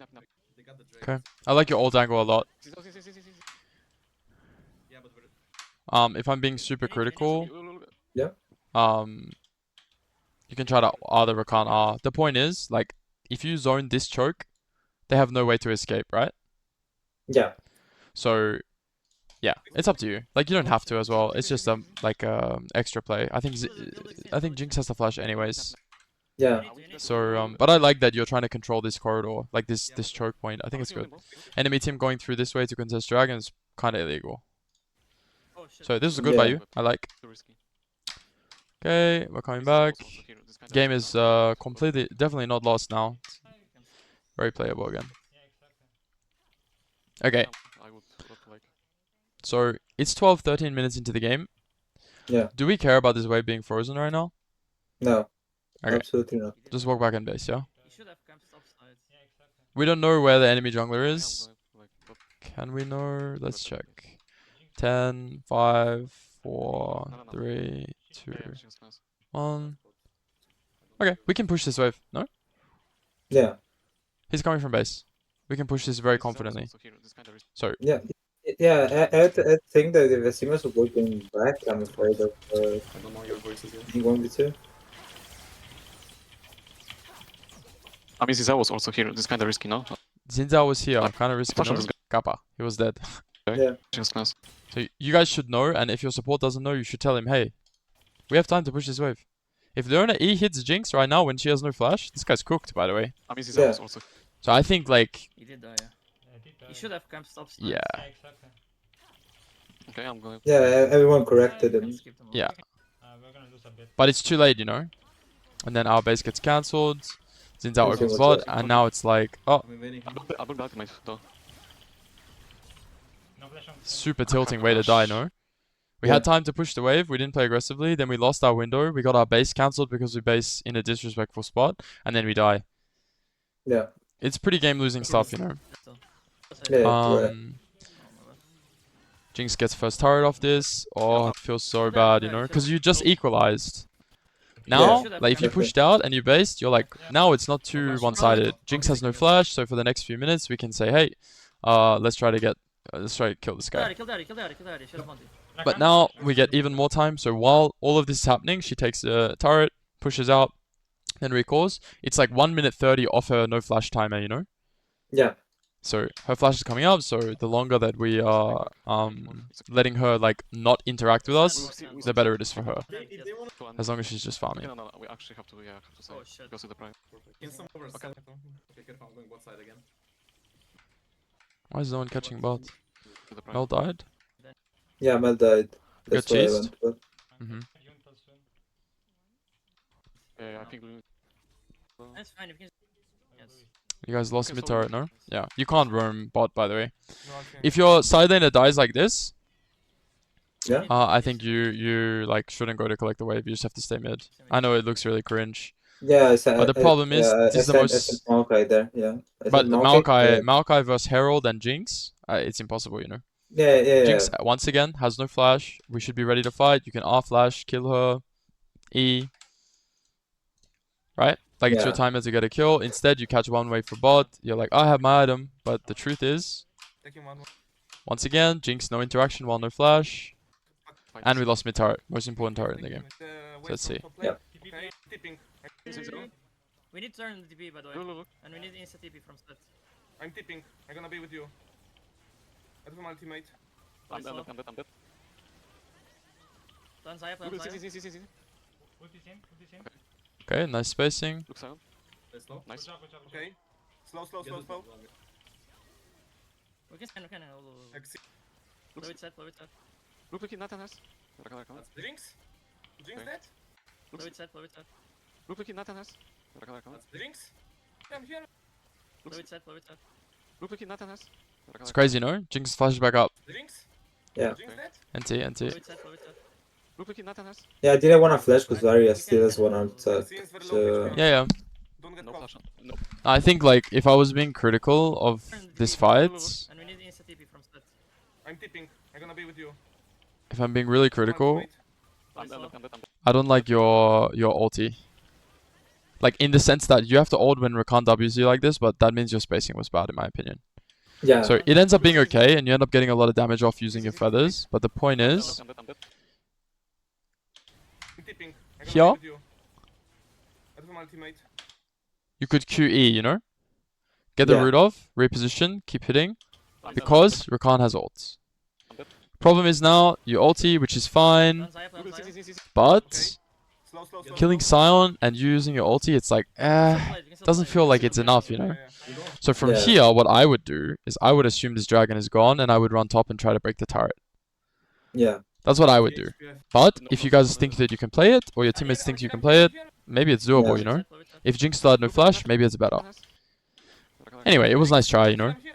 They got the Drake. Okay. I like your ult angle a lot. Yeah, but we're If I'm being super critical, Look. you can try to R the Rakan R. The point is, like, if you zone this choke, they have no way to escape, right? Yeah. So, yeah, it's up to you. Like, you don't have to as well. It's just like extra play. I think Jinx has the flash anyways. Yeah. So but I like that you're trying to control this corridor, like this choke point. I think it's good. Enemy team going through this way to contest dragon is kind of illegal. Oh shit. So this is good by Yeah. you. I like. Too risky. Okay, we're coming back. Game is definitely not lost now. Very playable again. Okay, I would like. so it's 13 minutes into the game. Yeah. Do we care about this wave being frozen right now? No. Okay. Absolutely not. Just walk back in base, yeah? You should have camp stop sides. We don't know where the enemy jungler is. Can we know? Let's check. 10, 5, 4, 3, 2, 1. Okay, we can push this wave. No? Yeah. He's coming from base. We can push this very confidently. So, Yeah. Yeah, I think that if Asimas will go going back, I'm afraid of I don't know your voices yet. being 1v2. I mean, Xayah was also here. This kind of risky, no? Zinza was here. Kind of risky, Flash on no? this Kappa. He was dead. Yeah. Just class. So you guys should know, and if your support doesn't know, you should tell him, hey, we have time to push this wave. If Leona E hits Jinx right now when she has no flash, this guy's cooked, by the way. I mean, Xayah Yeah. was also. So I think, like, He did die, yeah. You should have camp stop sides. yeah. Okay, I'm going. Yeah, everyone corrected him. Skip them all. Yeah. We're gonna lose a bit. But it's too late, you know? And then our base gets cancelled. Zinza Zinza opens was bot, watching. and now it's like, oh, I'm invading. I built the ultimate, though. No flash on. super tilting way to die, no? We Yeah. had time to push the wave, we didn't play aggressively, then we lost our window, we got our base cancelled because we base in a disrespectful spot, and then we die. Yeah. It's pretty game losing stuff, you know? Yeah, correct. Jinx gets first turret off this. Oh, it feels so bad, you know? Because you just equalized. Now, Yeah. like if you pushed out and you based, you're like, now it's not too one-sided. Jinx has no flash, so for the next few minutes we can say, hey, let's try to kill this guy. Kill Daddy. She has Monty. But now we get even more time, so while all of this is happening, she takes a turret, pushes out, then recalls. It's like 1 minute 30 off her no flash timer, you know? Yeah. So her flash is coming up, so the longer that we are letting her like not interact with us, the better it is for her. If they want As long as she's just farming. No, we actually have to, have to say. Oh shit. Because of the prime. in some over Okay. Okay, careful, I'm going bot side again. Why is no one catching bot? To the prime. Mel died? Yeah, Mel died. That's Got why I chased? went bot. Mm-hmm. Yeah, I think we. That's fine. If you can... Yes. You guys lost Okay, mid so- turret, no? Yeah. You can't roam bot, by the way. No, okay. If your side laner dies like this, Yeah. I think you like shouldn't go to collect the wave. You just have to stay mid. I know it looks really cringe. Yeah, I said, But the problem is, this is the I most- said Maokai there, yeah. I But said Maokai versus Herald and Jinx, it's impossible, you know? Yeah. Jinx, once again, has no flash. We should be ready to fight. You can R flash, kill her, E. Right? Like, it's your Yeah. timer to get a kill. Instead, you catch one wave for bot. You're like, I have my item. But the truth is, Taking one more. Once again, Jinx no interaction while no flash. Fight. And we lost mid turret. Most important turret in the game. Let's see. Yep. Okay, tipping. We need to turn the TP, by the way. Look. And we need insta TP from set. I'm tipping. I'm gonna be with you. I have my ultimate. I'm dead. Plan Xayah, plan Look, Xayah. see. Okay, nice spacing. Look silent. Nice. Okay. Slow. We can scan. Exit. Blow it set, blow it set. Look, Nathan has. Jinx? Jinx Okay. dead? Blow it set, blow it set. Look, Nathan has. Jinx? I'm here. Blow it set, blow it set. Look, Nathan has. It's crazy, no? Jinx flashes back up. Jinx? Yeah. Jinx dead? NT. Blow it set, blow it set. Look, Nathan has. Yeah, I didn't want to flash because Zarya still has one arm set. Since very So low Yeah. Don't get No caught. flash. No. I think like if I was being critical of this fight, And we need insta TP from set. I'm tipping. I'm gonna be with you. if I'm being really critical, Ultimate. I'm dead. I don't like your ulti. Like in the sense that you have to ult when Rakan W's you like this, but that means your spacing was bad in my opinion. yeah, So it ends up being okay, and you end up getting a lot of damage off using your feathers. But the point is, I'm dead. I'm tipping. I'm Here? gonna be with you. I have my ultimate. you could QE, you know, get the Yeah. root off, reposition, keep hitting, I'm dead. because Rakan has ults. I'm dead. Problem is now you ulti, which is fine, Plan Xayah, plan Look, Xayah. see. but Okay. Slow. killing Sion and using your ulti, it's like, doesn't feel like it's enough, you know. So from Yeah. here, what I would do is I would assume this dragon is gone, and I would run top and try to break the turret. yeah, That's what I would do. But if you guys think that you can play it, or your teammates think you can play it, maybe it's doable, Yeah. you know. If Jinx still had no flash, maybe it's better. Anyway, it was a nice try, you know. I'm here.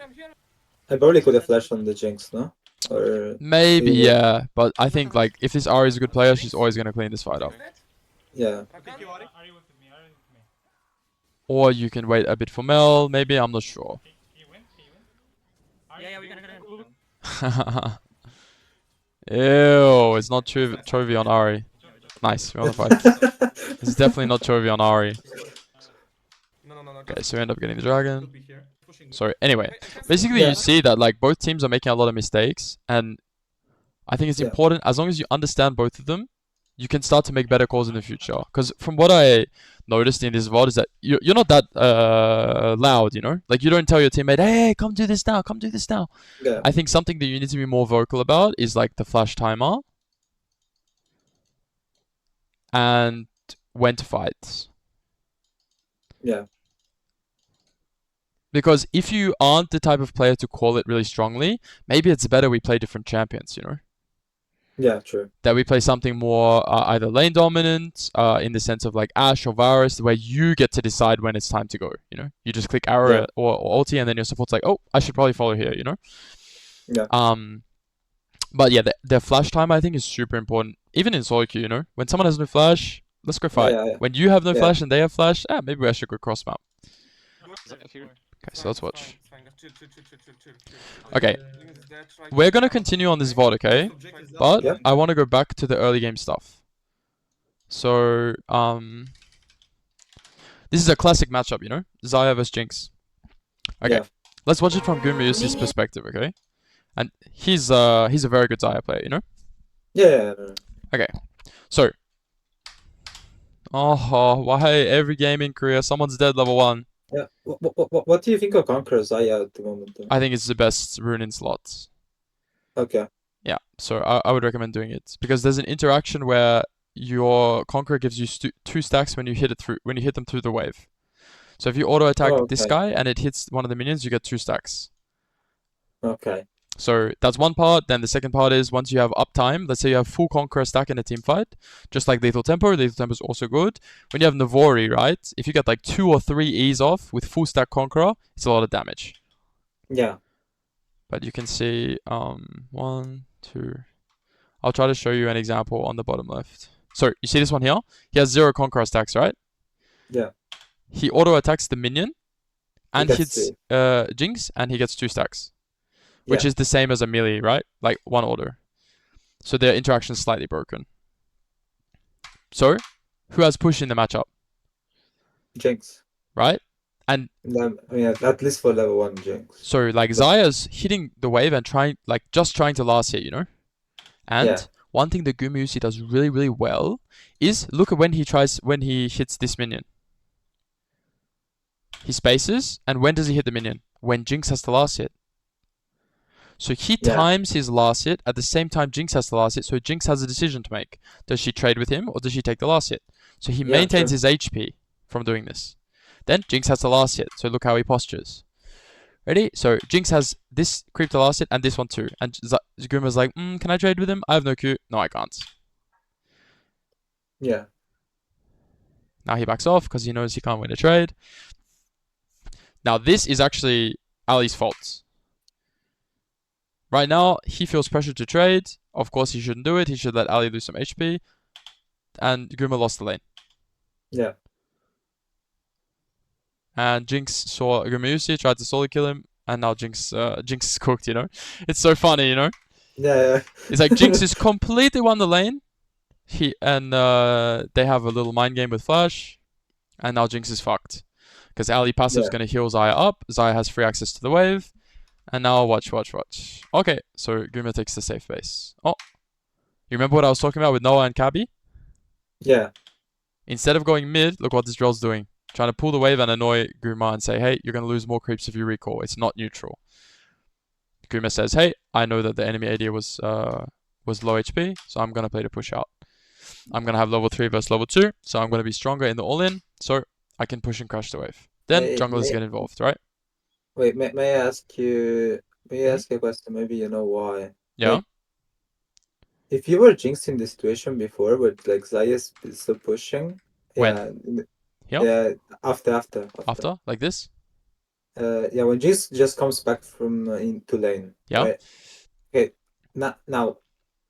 I probably could have flashed on the Jinx, no? Or Maybe, Yeah. yeah. But I think, like, if this Ari is a good player, she's always going to clean this fight up. Jinx dead? yeah, Rakan? Or you can wait a bit for Mel, maybe, I'm not sure. Yeah, we can. Ew, it's not Chovy on Ari. Nice, we're on the fight. It's definitely not Chovy on Ari. No. Okay, so we end up getting the dragon. Could be here. Pushing. Sorry, anyway. I can't Basically, Yeah. you see that like both teams are making a lot of mistakes, and I think it's Yeah. important as long as you understand both of them, you can start to make better calls in the future. Because from what I noticed in this VOD is that you're not that loud, you know. Like you don't tell your teammate, "Hey, come do this now, come do this now." yeah, I think something that you need to be more vocal about is like the flash timer and when to fight. yeah, Because if you aren't the type of player to call it really strongly, maybe it's better we play different champions, you know? yeah, true. That we play something more either lane dominant, in the sense of like Ashe or Varus, where you get to decide when it's time to go, you know? You just click arrow Yeah. or ulti, and then your support's like, oh, I should probably follow here, you know? Yeah. But yeah, the flash time I think is super important. Even in solo queue, you know? When someone has no flash, let's go fight. Yeah. When you have no Yeah. flash and they have flash, maybe I should go cross map. Here. Okay, so let's watch. It's fine. Chill. Okay, Jinx is dead, try we're gonna to- continue on this VOD, okay? But Yeah. I want to go back to the early game stuff. So, this is a classic matchup, you know? Xayah versus Jinx. Okay, Yeah. let's watch it from Gumuyusi's perspective, okay? And he's a very good Xayah player, you know? Yeah, no. So, why every game in Korea someone's dead level 1? Yeah. What do you think of Conqueror Xayah at the moment? Though? I think it's the best rune in slots. Okay. Yeah, so I would recommend doing it because there's an interaction where your Conqueror gives you 2 stacks when you hit them through the wave. So if you auto attack Oh, this okay. guy and it hits one of the minions, you get 2 stacks. Okay. So that's one part. Then the second part is once you have uptime, let's say you have full Conqueror stack in a team fight, just like Lethal Tempo is also good. When you have Navori, right? If you get like 2 or 3 E's off with full stack Conqueror, it's a lot of damage. Yeah. But you can see 1, 2. I'll try to show you an example on the bottom left. So you see this one here? He has 0 Conqueror stacks, right? Yeah. He auto attacks the minion and gets hits Jinx, and he gets 2 stacks, which Yeah. is the same as a melee, right? Like 1 auto. So their interaction is slightly broken. So who has push in the matchup, Jinx. right? And I mean, at least for level 1 Jinx. so like Xayah's hitting the wave and just trying to last hit, you know? And Yeah. one thing that Gumusi does really, really well is look at when he hits this minion. He spaces, and when does he hit the minion? When Jinx has the last hit. So he Yeah. times his last hit at the same time Jinx has the last hit, so Jinx has a decision to make. Does she trade with him or does she take the last hit? So he Yeah, maintains true. his HP from doing this. Then Jinx has the last hit, so look how he postures. Ready? So Jinx has this creep to last hit and this one too. And Guma's like, can I trade with him? I have no Q. No, I can't. Yeah. Now he backs off because he knows he can't win a trade. Now this is actually Ali's fault. Right now, he feels pressured to trade. Of course, he shouldn't do it. He should let Ali lose some HP. And Guma lost the lane. Yeah. And Jinx saw Guma tried to solo kill him. And now Jinx is cooked, you know? It's so funny, you know? Yeah. It's like Jinx is completely won the lane. They have a little mind game with Flash. And now Jinx is fucked. Because Ali passive's Yeah. going to heal Xayah up. Xayah has free access to the wave. And now watch. Okay, so Guma takes the safe base. Oh, you remember what I was talking about with Noah and Kabi? Yeah. Instead of going mid, look what this drill's doing. Trying to pull the wave and annoy Guma and say, hey, you're going to lose more creeps if you recall. It's not neutral. Guma says, hey, I know that the enemy AD was low HP, so I'm going to play the push out. I'm going to have level 3 versus level 2, so I'm going to be stronger in the all-in, so I can push and crush the wave. Then junglers get involved, right? Wait, may I ask you a question? Maybe you know why. Yeah. Like, if you were Jinx in this situation before, but like Xayah is still pushing, When? yeah, Here? after. After? Like this? Yeah, when Jinx just comes back from into lane, Yeah. right? Okay, now,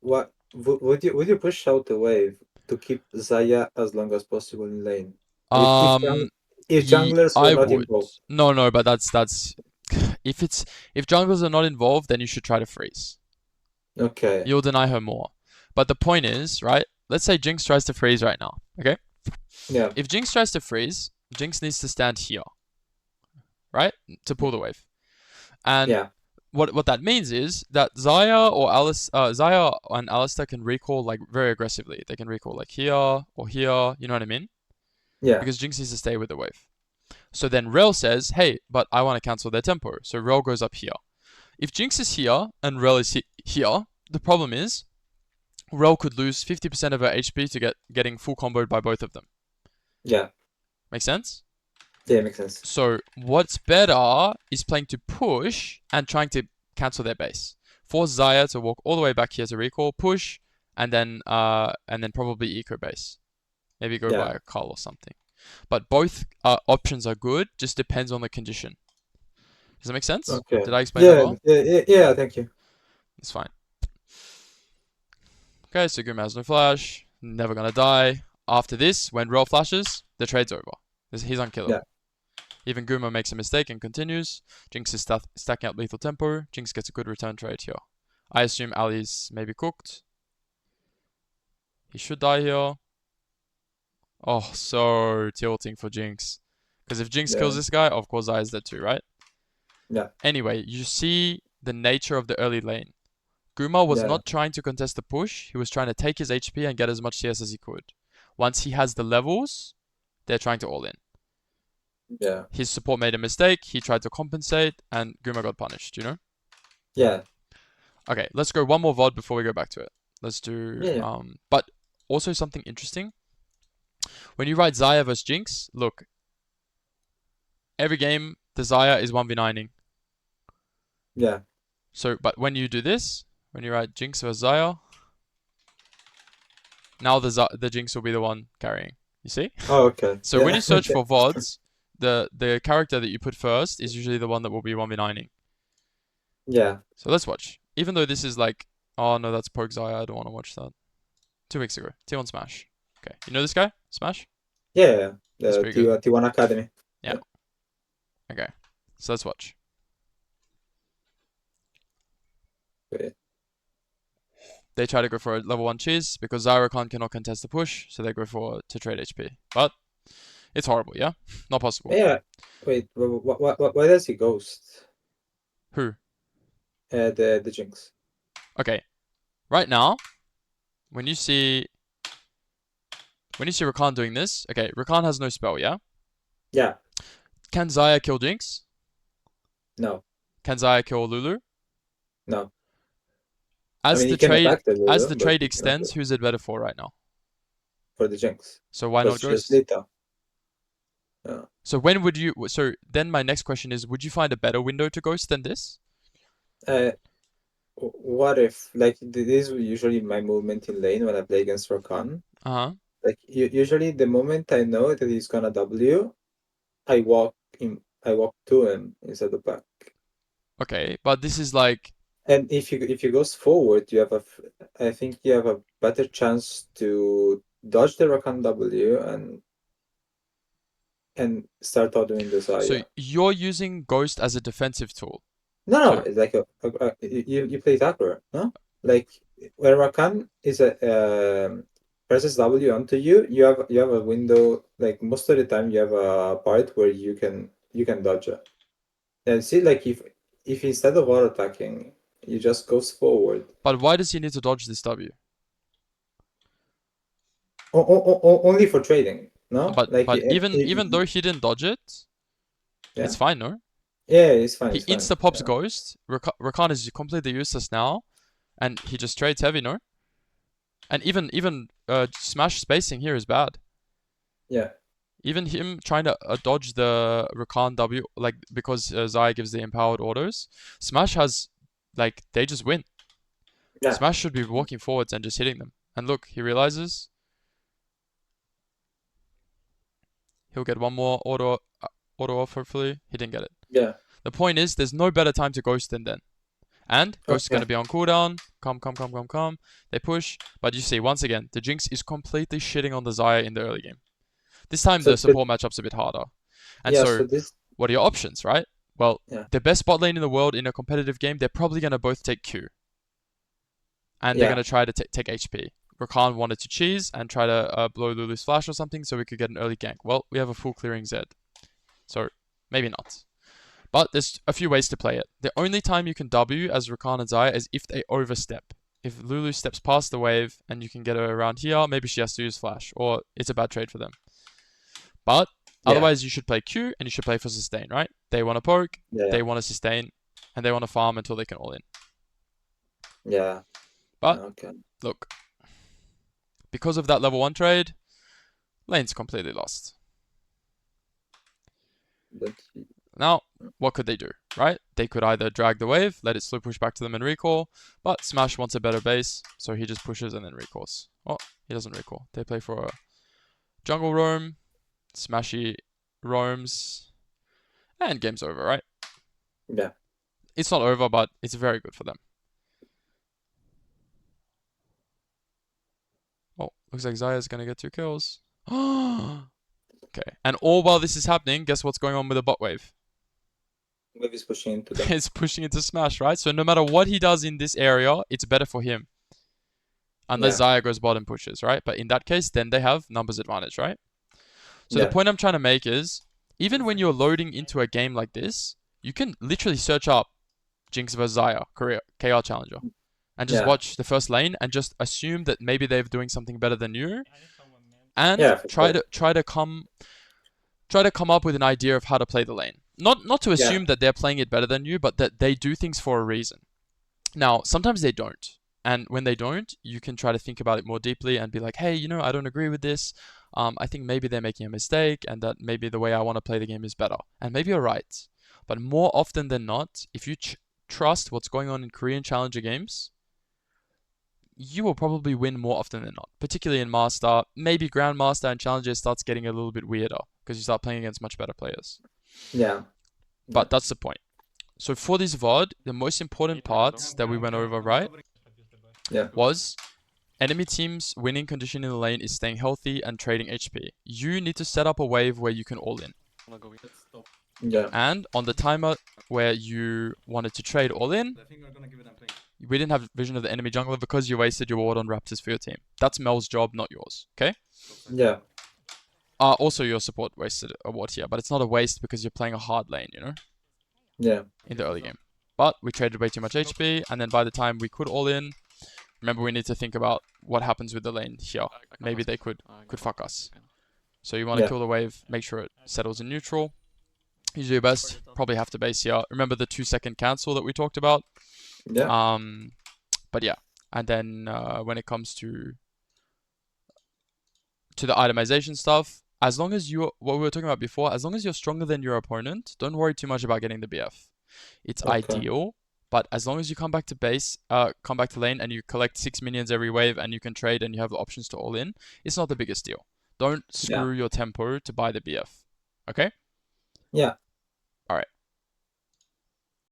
what would you push out the wave to keep Xayah as long as possible in lane? If junglers were I not would. involved. No, but that's if junglers are not involved, then you should try to freeze. Okay. You'll deny her more. But the point is, right? Let's say Jinx tries to freeze right now, okay? Yeah. If Jinx tries to freeze, Jinx needs to stand here, right? To pull the wave. And Yeah. what that means is that Xayah and Alistar can recall like very aggressively. They can recall like here or here, you know what I mean? Yeah. Because Jinx needs to stay with the wave. So then Rel says, hey, but I want to cancel their tempo. So Rel goes up here. If Jinx is here and Rel is here, the problem is Rel could lose 50% of her HP to getting full comboed by both of them. Yeah. Make sense? Yeah, makes sense. So what's better is playing to push and trying to cancel their base. Force Xayah to walk all the way back here to recall, push, and then probably eco base. Maybe go buy a cull or something. But both options are good, just depends on the condition. Does that make sense? Okay. Did I explain that well? Yeah, thank you. It's fine. Okay, so Guma has no flash, never gonna die. After this, when Rel flashes, the trade's over. He's unkillable. Yeah. Even Guma makes a mistake and continues. Jinx is stacking up lethal tempo. Jinx gets a good return trade here. I assume Ali's maybe cooked. He should die here. Oh, so tilting for Jinx. Because if Jinx kills this guy, of course Xayah is dead too, right? Yeah. Anyway, you see the nature of the early lane. Guma was not trying to contest the push. He was trying to take his HP and get as much CS as he could. Once he has the levels, they're trying to all in. Yeah. His support made a mistake. He tried to compensate, and Guma got punished, you know? Yeah. Okay, let's go one more VOD before we go back to it. Let's do... but also something interesting. When you write Xayah versus Jinx, look. Every game, the Xayah is 1v9ing. Yeah. So, but when you do this, when you write Jinx versus Xayah, now the Jinx will be the one carrying. You see? Oh, okay. So when you search for VODs, the character that you put first is usually the one that will be 1v9ing. Yeah. So let's watch. Even though this is like, oh no, that's Poke Xayah, I don't want to watch that. 2 weeks ago, T1 Smash. Okay, you know this guy? Smash? Yeah, That's pretty good. T1 Academy. Yeah. Okay, so let's watch. Okay. They try to go for a level 1 cheese because Xayah Khan cannot contest the push, so they go for to trade HP. But it's horrible, yeah? Not possible. Yeah. Wait, why does he ghost? Who? The Jinx. Okay. Right now, when you see Rakan doing this, okay, Rakan has no spell, yeah? Yeah. Can Xayah kill Jinx? No. Can Xayah kill Lulu? No. As mean, the he can trade attack the Lulu, but trade he cannot extends, kill who's it better for right now? for the Jinx. So why not Because she's Ghost? Lita. Yeah. So when would you? So then my next question is: would you find a better window to Ghost than this? What if, like, this is usually my movement in lane when I play against Rakan. Uh huh. Like, usually the moment I know that he's gonna W, I walk to him instead of back. Okay, but this is like And if you goes forward, I think you have a better chance to dodge the Rakan W and start out doing the so Xayah. you're using Ghost as a defensive tool. No, So it's like you play Dapper, no? Like when Rakan is presses W onto you, you have a window. Like most of the time, you have a part where you can dodge it. And see, like if instead of auto attacking, you just goes forward. but why does he need to dodge this W? Only for trading, no? Like But even though he didn't dodge it, yeah, it's fine, no? yeah, it's fine. He It's fine. insta pops Yeah. Ghost. Rakan is completely useless now, and he just trades heavy, no? And even smash spacing here is bad. Yeah. Even him trying to dodge the Rakan W, like because Xayah gives the empowered autos, Smash has, like, they just win. Yeah. Smash should be walking forwards and just hitting them. And look, he realizes he'll get one more auto off. Hopefully, he didn't get it. Yeah. The point is, there's no better time to Ghost than then. And Ghost is Okay. gonna be on cooldown. Come. They push, but you see once again, the Jinx is completely shitting on the Xayah in the early game. This time So the support matchup's a bit harder. And yeah. so So this. what are your options, right? Well, Yeah. the best bot lane in the world in a competitive game, they're probably going to both take Q. And they're Yeah. going to try to take HP. Rakan wanted to cheese and try to blow Lulu's flash or something so we could get an early gank. Well, we have a full clearing Zed. So, maybe not. But there's a few ways to play it. The only time you can W as Rakan and Xayah is if they overstep. If Lulu steps past the wave and you can get her around here, maybe she has to use flash. Or it's a bad trade for them. But otherwise, you should play Q and you should play for sustain, right? They want to poke, they want to sustain, and they want to farm until they can all in. Yeah. But Okay. look, because of that level 1 trade, lane's completely lost. But Now, what could they do, right? They could either drag the wave, let it slow push back to them and recall, but Smash wants a better base, so he just pushes and then recalls. Oh, he doesn't recall. They play for a jungle roam, Smashy roams, and game's over, right? yeah. It's not over, but it's very good for them. Oh, looks like Xayah's gonna get 2 kills. Okay, and all while this is happening, guess what's going on with the bot wave? Wave is pushing into them. It's pushing into Smash, right? So no matter what he does in this area, it's better for him. Unless Xayah goes bot and pushes, right? But in that case, then they have numbers advantage, right? So the point I'm trying to make is, even when you're loading into a game like this, you can literally search up Jinx vs Xayah, Korea, KR Challenger, and just watch the first lane and just assume that maybe they're doing something better than you, and try to come up with an idea of how to play the lane. Not to assume that they're playing it better than you, but that they do things for a reason. Now, sometimes they don't. And when they don't, you can try to think about it more deeply and be like, hey, you know, I don't agree with this. I think maybe they're making a mistake and that maybe the way I want to play the game is better. And maybe you're right. But more often than not, if you trust what's going on in Korean Challenger games, you will probably win more often than not. Particularly in Master, maybe Grandmaster and Challenger starts getting a little bit weirder because you start playing against much better players. Yeah. But that's the point. So for this VOD, the most important parts that we went over, right, was enemy team's winning condition in the lane is staying healthy and trading HP. You need to set up a wave where you can all in. Yeah. And on the timer where you wanted to trade all in, we didn't have vision of the enemy jungler because you wasted your ward on Raptors for your team. That's Mel's job, not yours. Okay? Yeah. Also your support wasted a ward here, but it's not a waste because you're playing a hard lane, you know, Yeah. in the early game. But we traded way too much HP, and then by the time we could all in, remember we need to think about what happens with the lane here. I can't Maybe ask they it. could I could can't fuck ask us. it. So you want to Yeah. kill the wave, make sure it settles in neutral. You do your best. Probably have to base here. Remember the 2-second cancel that we talked about? Yeah. But yeah, and then when it comes to the itemization stuff, as long as you, what we were talking about before, as long as you're stronger than your opponent, don't worry too much about getting the BF. It's Okay. ideal, but as long as you come back to base, come back to lane, and you collect 6 minions every wave, and you can trade, and you have the options to all in, it's not the biggest deal. Don't screw your tempo to buy the BF. Okay? Yeah. Alright.